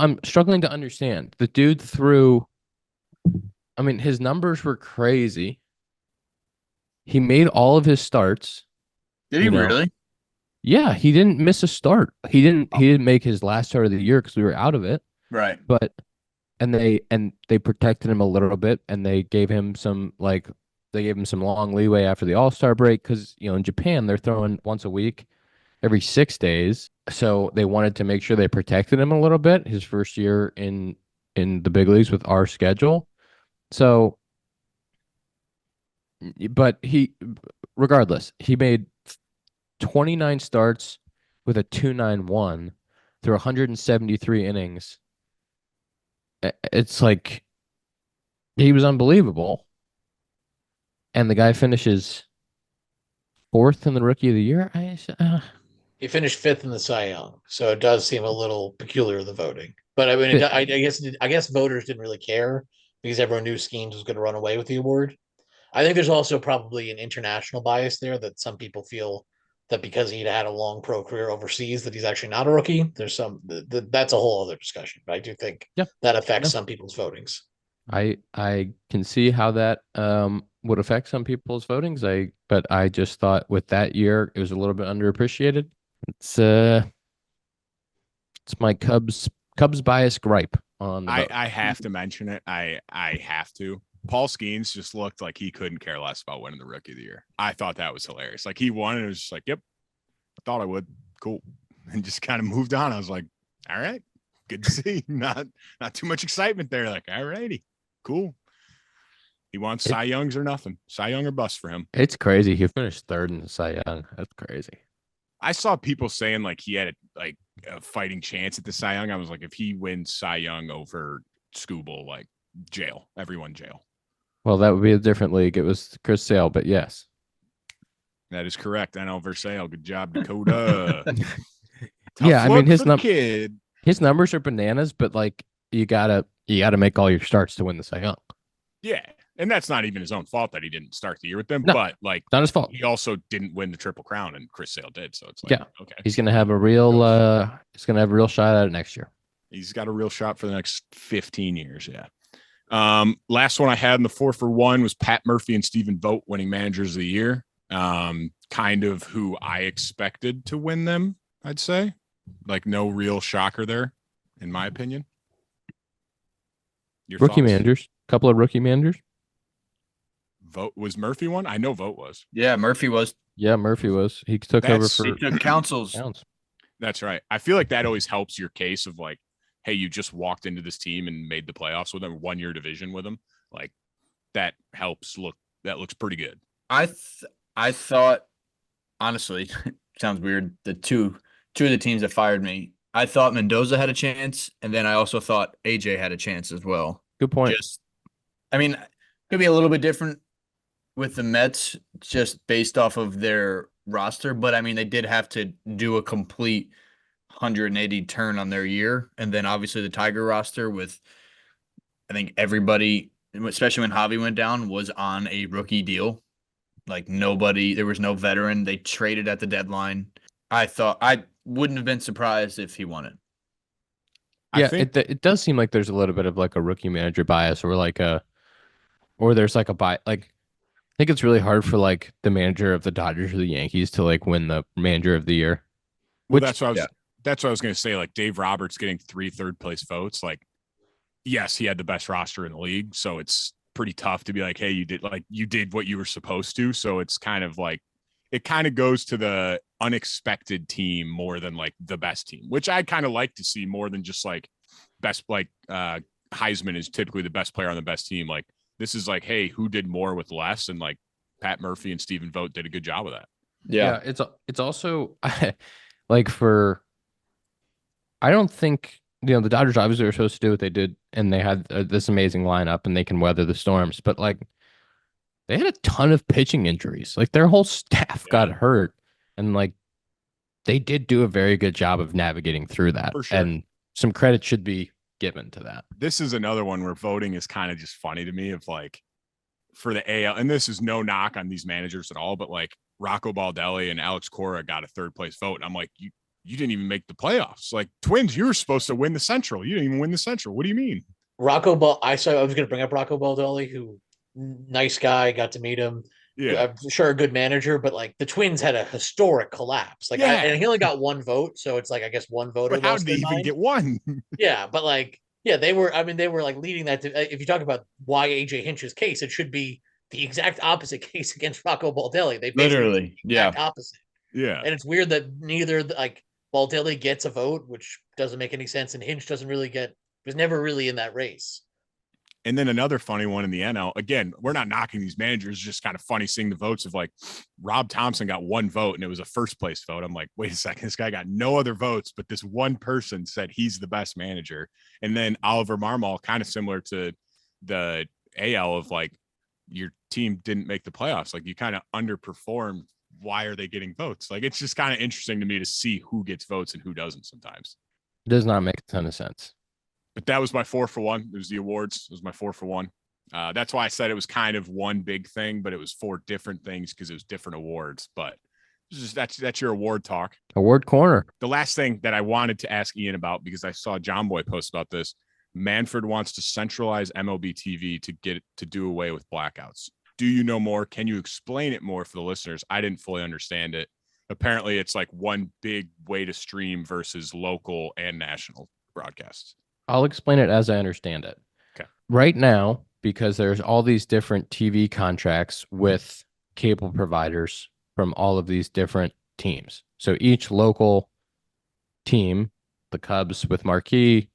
Speaker 3: I'm struggling to understand. The dude threw. I mean, his numbers were crazy. He made all of his starts.
Speaker 4: Did he really?
Speaker 3: Yeah, he didn't miss a start. He didn't make his last start of the year because we were out of it.
Speaker 4: Right.
Speaker 3: But they protected him a little bit, and they gave him some long leeway after the All-Star break because in Japan they're throwing once a week, every 6 days. So they wanted to make sure they protected him a little bit his first year in the big leagues with our schedule. So, but regardless, he made 29 starts with a 2.91 through 173 innings. It's like he was unbelievable. And the guy finishes 4th in the Rookie of the Year.
Speaker 2: He finished 5th in the Cy Young, so it does seem a little peculiar, the voting. But I mean, I guess voters didn't really care because everyone knew Skeens was going to run away with the award. I think there's also probably an international bias there that some people feel that because he'd had a long pro career overseas that he's actually not a rookie. There's that's a whole other discussion. But I do think that affects some people's votings.
Speaker 3: I can see how that would affect some people's votings. But I just thought with that year it was a little bit underappreciated. It's my Cubs bias gripe on the vote.
Speaker 1: I have to mention it. I have to. Paul Skeens just looked like he couldn't care less about winning the Rookie of the Year. I thought that was hilarious. Like he won and it was just like, yep, I thought I would. Cool. And just kind of moved on. I was like, all right, good to see. Not too much excitement there. Like, all righty, cool. He wants Cy Youngs or nothing. Cy Young or bust for him.
Speaker 3: It's crazy. He finished 3rd in the Cy Young. That's crazy.
Speaker 1: I saw people saying like he had a fighting chance at the Cy Young. I was like, if he wins Cy Young over Skubal, like jail, everyone jail.
Speaker 3: Well, that would be a different league. It was Chris Sale, but yes.
Speaker 1: That is correct. NL Versailles. Good job, Dakota.
Speaker 3: Yeah, I mean
Speaker 1: kid.
Speaker 3: His numbers are bananas, but like you gotta make all your starts to win the Cy Young.
Speaker 1: Yeah. And that's not even his own fault that he didn't start the year with them,
Speaker 3: no,
Speaker 1: but like
Speaker 3: not his fault.
Speaker 1: He also didn't win the Triple Crown, and Chris Sale did. So it's like, okay,
Speaker 3: he's gonna have a real shot at it next year.
Speaker 1: He's got a real shot for the next 15 years. Yeah. Last one I had in the 4 for 1 was Pat Murphy and Stephen Vogt winning Managers of the Year. Kind of who I expected to win them, I'd say. Like no real shocker there, in my opinion.
Speaker 3: Your rookie thoughts? Managers, couple of rookie managers.
Speaker 1: Vogt was Murphy one? I know Vogt was.
Speaker 4: Yeah, Murphy was.
Speaker 3: He took over for
Speaker 4: Councils.
Speaker 1: That's right. I feel like that always helps your case of like, hey, you just walked into this team and made the playoffs with them, 1 year division with them. Like that helps that looks pretty good.
Speaker 4: I thought, honestly, sounds weird. The two of the teams that fired me, I thought Mendoza had a chance, and then I also thought AJ had a chance as well.
Speaker 3: Good point.
Speaker 4: Could be a little bit different with the Mets just based off of their roster, but I mean, they did have to do a complete 180 turn on their year. And then obviously the Tiger roster with, I think everybody, especially when Javi went down, was on a rookie deal. Like there was no veteran. They traded at the deadline. I thought I wouldn't have been surprised if he won it.
Speaker 3: Yeah, it does seem like there's a little bit of like a rookie manager bias or there's like a bias. Like, I think it's really hard for like the manager of the Dodgers or the Yankees to like win the Manager of the Year.
Speaker 1: That's what I was going to say. Like Dave Roberts getting 3 third-place votes. Like, yes, he had the best roster in the league, so it's pretty tough to be like, hey, you did what you were supposed to. So it's kind of like it kind of goes to the unexpected team more than like the best team, which I'd kind of like to see more than just like best. Like Heisman is typically the best player on the best team. Like this is like, hey, who did more with less? And like Pat Murphy and Stephen Vogt did a good job of that.
Speaker 3: Yeah, it's also like I don't think the Dodgers obviously were supposed to do what they did, and they had this amazing lineup, and they can weather the storms. But like, they had a ton of pitching injuries. Like their whole staff got hurt, and like they did do a very good job of navigating through that.
Speaker 1: For sure.
Speaker 3: And some credit should be given to that.
Speaker 1: This is another one where voting is kind of just funny to me. Of like, for the AL, and this is no knock on these managers at all, but like Rocco Baldelli and Alex Cora got a third place vote. And I'm like, you didn't even make the playoffs. Like Twins, you were supposed to win the Central. You didn't even win the Central. What do you mean?
Speaker 2: I was going to bring up Rocco Baldelli, who nice guy, got to meet him.
Speaker 1: Yeah.
Speaker 2: I'm sure a good manager, but like the Twins had a historic collapse. Like, and he only got one vote, so it's like I guess one voter.
Speaker 1: But how did they even get one?
Speaker 2: Yeah, but like, yeah, they were. I mean, they were like leading that. If you talk about why AJ Hinch's case, it should be the exact opposite case against Rocco Baldelli. They
Speaker 4: literally,
Speaker 2: the exact opposite.
Speaker 1: Yeah,
Speaker 2: and it's weird that neither like Baldelli gets a vote, which doesn't make any sense, and Hinch doesn't really was never really in that race.
Speaker 1: And then another funny one in the NL. Again, we're not knocking these managers. Just kind of funny seeing the votes of like Rob Thompson got one vote and it was a first place vote. I'm like, wait a second, this guy got no other votes, but this one person said he's the best manager. And then Oliver Marmol, kind of similar to the AL of like your team didn't make the playoffs. Like you kind of underperformed. Why are they getting votes? Like it's just kind of interesting to me to see who gets votes and who doesn't sometimes.
Speaker 3: It does not make a ton of sense.
Speaker 1: But that was my 4 for 1. It was the awards. It was my 4 for 1. That's why I said it was kind of one big thing, but it was 4 different things because it was different awards. But that's your award talk.
Speaker 3: Award corner.
Speaker 1: The last thing that I wanted to ask Ian about, because I saw John Boy post about this, Manfred wants to centralize MLB TV to do away with blackouts. Do you know more? Can you explain it more for the listeners? I didn't fully understand it. Apparently, it's like one big way to stream versus local and national broadcasts.
Speaker 3: I'll explain it as I understand it.
Speaker 1: Okay.
Speaker 3: Right now, because there's all these different TV contracts with cable providers from all of these different teams. So each local team, the Cubs with Marquee,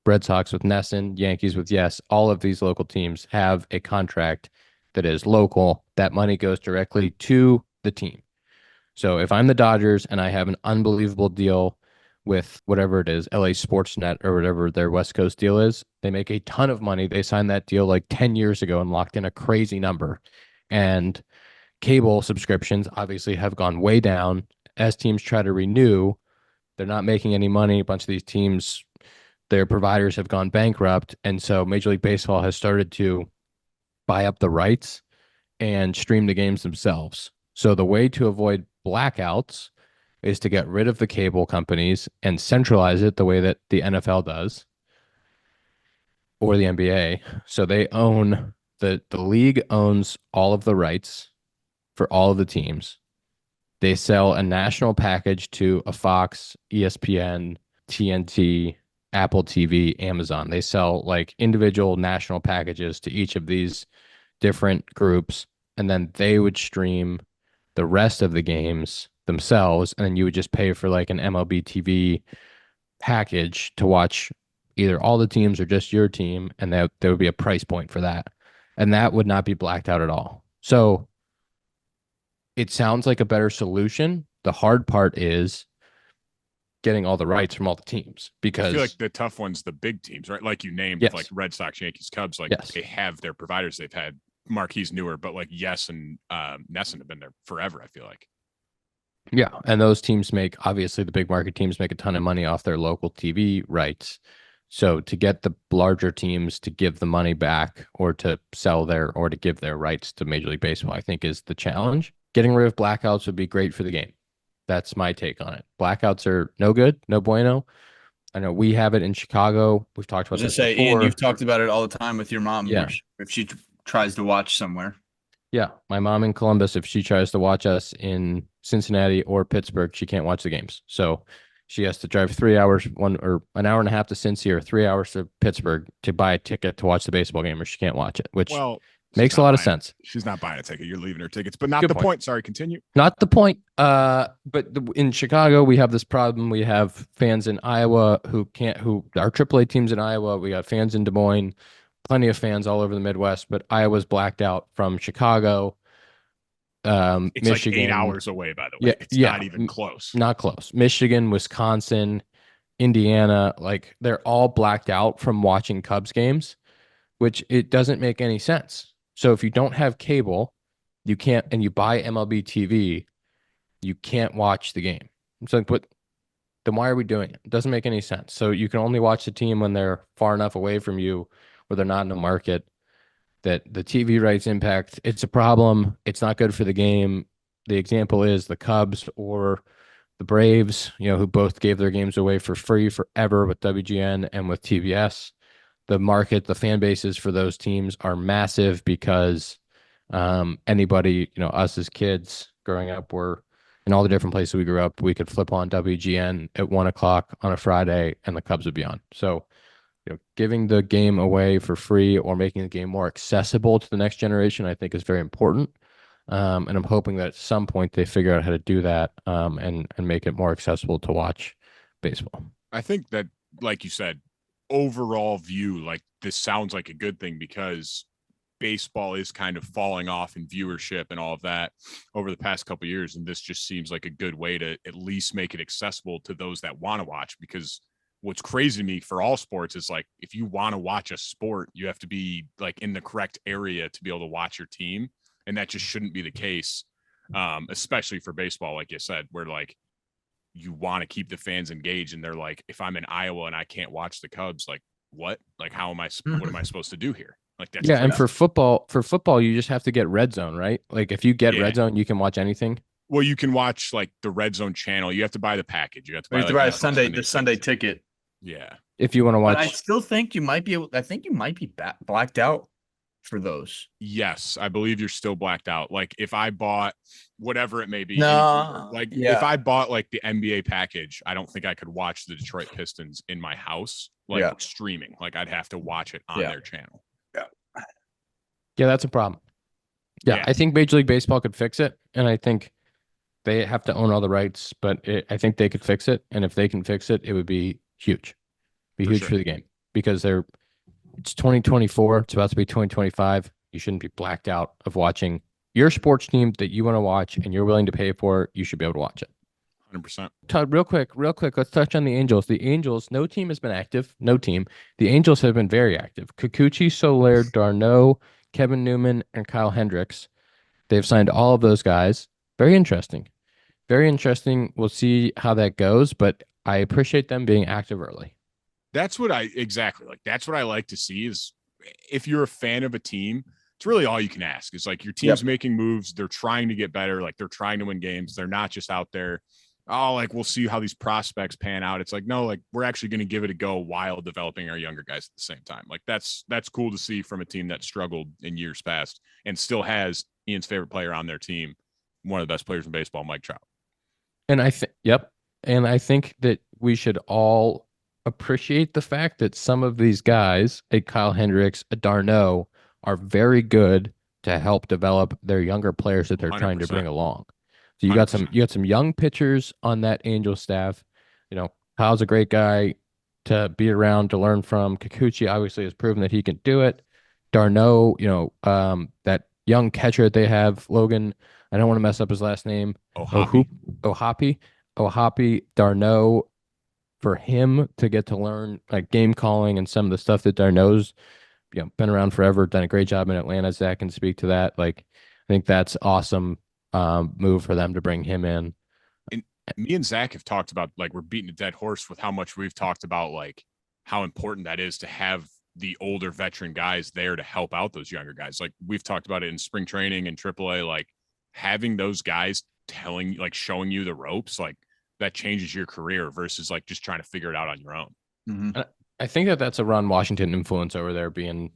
Speaker 3: Red Sox with Nesson, Yankees with Yes, all of these local teams have a contract that is local. That money goes directly to the team. So if I'm the Dodgers and I have an unbelievable deal with whatever it is, LA Sportsnet or whatever their West Coast deal is, they make a ton of money. They signed that deal like 10 years ago and locked in a crazy number. And cable subscriptions obviously have gone way down as teams try to renew. They're not making any money. A bunch of these teams, their providers have gone bankrupt. And so Major League Baseball has started to buy up the rights and stream the games themselves. So the way to avoid blackouts is to get rid of the cable companies and centralize it the way that the NFL does or the NBA. So they own the league owns all of the rights for all of the teams. They sell a national package to a Fox, ESPN, TNT, Apple TV, Amazon. They sell like individual national packages to each of these different groups, and then they would stream the rest of the games themselves, and then you would just pay for like an MLB TV package to watch either all the teams or just your team, and there would be a price point for that, and that would not be blacked out at all. So it sounds like a better solution. The hard part is getting all the rights from all the teams, because
Speaker 1: I feel like the tough one's the big teams, right? Like you named,
Speaker 3: yes,
Speaker 1: like Red Sox, Yankees, Cubs, like
Speaker 3: yes,
Speaker 1: they have their providers. They've had Marquee's newer, but like Yes and Nesson have been there forever, I feel like.
Speaker 3: Yeah, and those teams make, obviously the big market teams make a ton of money off their local TV rights. So to get the larger teams to give the money back or to sell or to give their rights to Major League Baseball, I think is the challenge. Getting rid of blackouts would be great for the game. That's my take on it. Blackouts are no good, no bueno. I know we have it in Chicago. We've talked about this before.
Speaker 4: Ian, you've talked about it all the time with your mom.
Speaker 3: Yeah.
Speaker 4: If she tries to watch somewhere.
Speaker 3: Yeah, my mom in Columbus, if she tries to watch us in Cincinnati or Pittsburgh, she can't watch the games. So she has to drive 3 hours, an hour and a half to Cincy or 3 hours to Pittsburgh to buy a ticket to watch the baseball game, or she can't watch it, which makes a lot of sense.
Speaker 1: She's not buying a ticket. You're leaving her tickets, but not the point. Sorry, continue.
Speaker 3: Not the point. But in Chicago, we have this problem. We have fans in Iowa who our AAA teams in Iowa. We got fans in Des Moines. Plenty of fans all over the Midwest, but Iowa's blacked out from Chicago.
Speaker 1: It's
Speaker 3: Michigan,
Speaker 1: like 8 hours away, by the way. It's not even close.
Speaker 3: Not close. Michigan, Wisconsin, Indiana, like they're all blacked out from watching Cubs games, which it doesn't make any sense. So if you don't have cable, you can't, and you buy MLB TV, you can't watch the game. It's like, but then why are we doing it? It doesn't make any sense. So you can only watch the team when they're far enough away from you, or they're not in the market. that the TV rights impact, it's a problem. It's not good for the game. The example is the Cubs or the Braves, who both gave their games away for free forever with WGN and with TBS. The market, the fan bases for those teams are massive because anybody, us as kids growing up, were in all the different places we grew up, we could flip on WGN at 1 o'clock on a Friday and the Cubs would be on. So, giving the game away for free or making the game more accessible to the next generation, I think is very important. And I'm hoping that at some point they figure out how to do that and make it more accessible to watch baseball.
Speaker 1: I think that, like you said, overall view, like this sounds like a good thing because baseball is kind of falling off in viewership and all of that over the past couple of years. And this just seems like a good way to at least make it accessible to those that want to watch, because what's crazy to me for all sports is like, if you want to watch a sport, you have to be like in the correct area to be able to watch your team. And that just shouldn't be the case. Especially for baseball, like you said, where like you want to keep the fans engaged. And they're like, if I'm in Iowa and I can't watch the Cubs, like what, like, how am I, what am I supposed to do here? Like that's
Speaker 3: crazy. And
Speaker 1: for
Speaker 3: football, you just have to get Red Zone, right? Like if you get Red Zone, you can watch anything.
Speaker 1: Well, you can watch like the Red Zone channel. You have to buy the package. You have to buy,
Speaker 4: a Sunday ticket.
Speaker 1: Yeah.
Speaker 3: If you want to watch.
Speaker 4: But I still think you might be able, I think you might be blacked out for those.
Speaker 1: Yes, I believe you're still blacked out. Like if I bought whatever it may be, if I bought like the NBA package, I don't think I could watch the Detroit Pistons in my house, like streaming. Like I'd have to watch it on their channel.
Speaker 3: Yeah, that's a problem. Yeah, I think Major League Baseball could fix it, and I think they have to own all the rights, but I think they could fix it, and if they can fix it, it would be huge. For the game, because it's 2024. It's about to be 2025. You shouldn't be blacked out of watching your sports team that you want to watch and you're willing to pay for. You should be able to watch it.
Speaker 1: 100%.
Speaker 3: Todd, real quick. Let's touch on the Angels. The Angels, no team has been active. No team. The Angels have been very active. Kikuchi, Soler, d'Arnaud, Kevin Newman, and Kyle Hendricks. They've signed all of those guys. Very interesting. Very interesting. We'll see how that goes, but I appreciate them being active early.
Speaker 1: That's what that's what I like to see is if you're a fan of a team, it's really all you can ask. It's like your team's making moves. They're trying to get better. Like they're trying to win games. They're not just out there. Oh, like we'll see how these prospects pan out. It's like, no, like we're actually going to give it a go while developing our younger guys at the same time. Like that's cool to see from a team that struggled in years past and still has Ian's favorite player on their team. One of the best players in baseball, Mike Trout.
Speaker 3: And I think that we should all appreciate the fact that some of these guys, a Kyle Hendricks, a d'Arnaud, are very good to help develop their younger players that they're 100%. Trying to bring along. So you got some young pitchers on that Angel staff. Kyle's a great guy to be around, to learn from. Kikuchi obviously has proven that he can do it. d'Arnaud, that young catcher that they have, Logan, I don't want to mess up his last name. Ohapi, d'Arnaud. For him to get to learn like game calling and some of the stuff that d'Arnaud's, been around forever, done a great job in Atlanta. Zack can speak to that. Like, I think that's awesome move for them to bring him in.
Speaker 1: And me and Zack have talked about, like, we're beating a dead horse with how much we've talked about, like, how important that is to have the older veteran guys there to help out those younger guys. Like we've talked about it in spring training and AAA, like having those guys showing you the ropes, like that changes your career versus like just trying to figure it out on your own.
Speaker 3: Mm-hmm. I think that's a Ron Washington influence over there, being,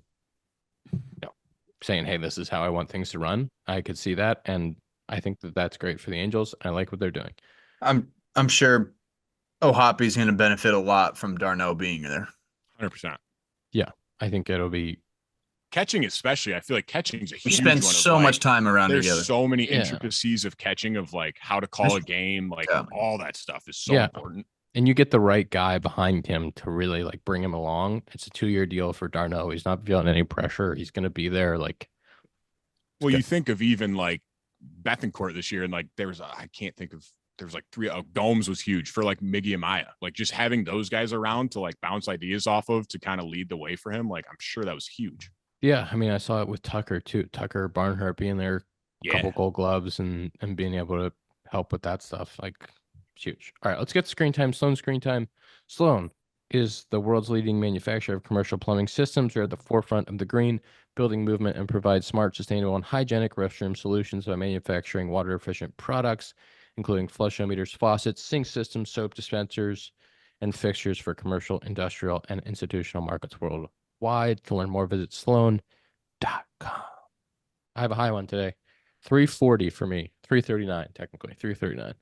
Speaker 3: saying, hey, this is how I want things to run. I could see that. And I think that's great for the Angels. I like what they're doing.
Speaker 4: I'm sure Ohapi's going to benefit a lot from d'Arnaud being there.
Speaker 1: 100%.
Speaker 3: Yeah. I think it'll be
Speaker 1: catching, especially. I feel like catching's a huge
Speaker 4: one. We spend so much time around together.
Speaker 1: There's so many intricacies of catching, of like how to call a game, like all that stuff is so important.
Speaker 3: And you get the right guy behind him to really like bring him along. It's a 2-year deal for d'Arnaud. He's not feeling any pressure. He's going to be there. Like,
Speaker 1: well, you think of even like Bethancourt this year, and like there was like 3. Gomes was huge for like Miggy and Maya. Like just having those guys around to like bounce ideas off of to kind of lead the way for him. Like I'm sure that was huge.
Speaker 3: Yeah, I mean, I saw it with Tucker too. Tucker Barnhart being there, a couple Gold Gloves, and being able to help with that stuff. Like, huge. All right, let's get screen time. Sloan screen time. Sloan, is the world's leading manufacturer of commercial plumbing systems. We're at the forefront of the green building movement and provide smart, sustainable, and hygienic restroom solutions by manufacturing water-efficient products, including flush-o-meters, faucets, sink systems, soap dispensers, and fixtures for commercial, industrial, and institutional markets worldwide. To learn more, visit sloan.com. I have a high one today. 340 for me. 339, technically. 339.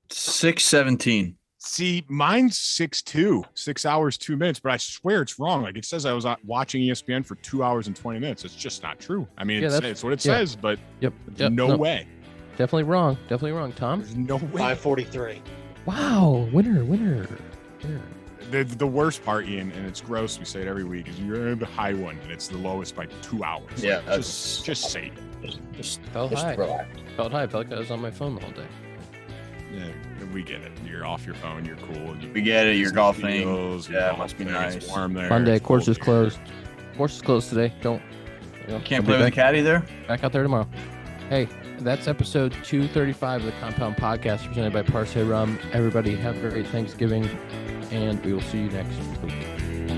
Speaker 4: 6:17.
Speaker 1: See, mine's 6:02, 6 hours, 2 minutes, but I swear it's wrong. Like, it says I was watching ESPN for 2 hours and 20 minutes. It's just not true. I mean, it's what it says, but no way.
Speaker 3: Definitely wrong. Definitely wrong. Tom?
Speaker 1: There's no way.
Speaker 2: 5:43.
Speaker 3: Wow. Winner.
Speaker 1: The worst part, Ian, and it's gross, we say it every week, is you're in the high one, and it's the lowest by 2 hours.
Speaker 4: Yeah.
Speaker 1: Like, just say it.
Speaker 4: Just
Speaker 3: Felt high.
Speaker 4: relax.
Speaker 3: Felt high. Felt like I was on my phone the whole day.
Speaker 1: Yeah, we get it. You're off your phone. You're cool.
Speaker 4: We get it. You're golfing.
Speaker 1: Videos,
Speaker 4: Yeah,
Speaker 1: you're
Speaker 4: must be
Speaker 1: golfing,
Speaker 4: nice.
Speaker 1: It's warm there.
Speaker 3: Monday,
Speaker 1: it's
Speaker 3: course is
Speaker 1: cold
Speaker 3: closed. Course is closed today. Don't.
Speaker 4: Can't play with the caddy there?
Speaker 3: Back out there tomorrow. Hey, that's episode 235 of the Compound Podcast presented by Parse Rum. Everybody have a great Thanksgiving, and we will see you next week.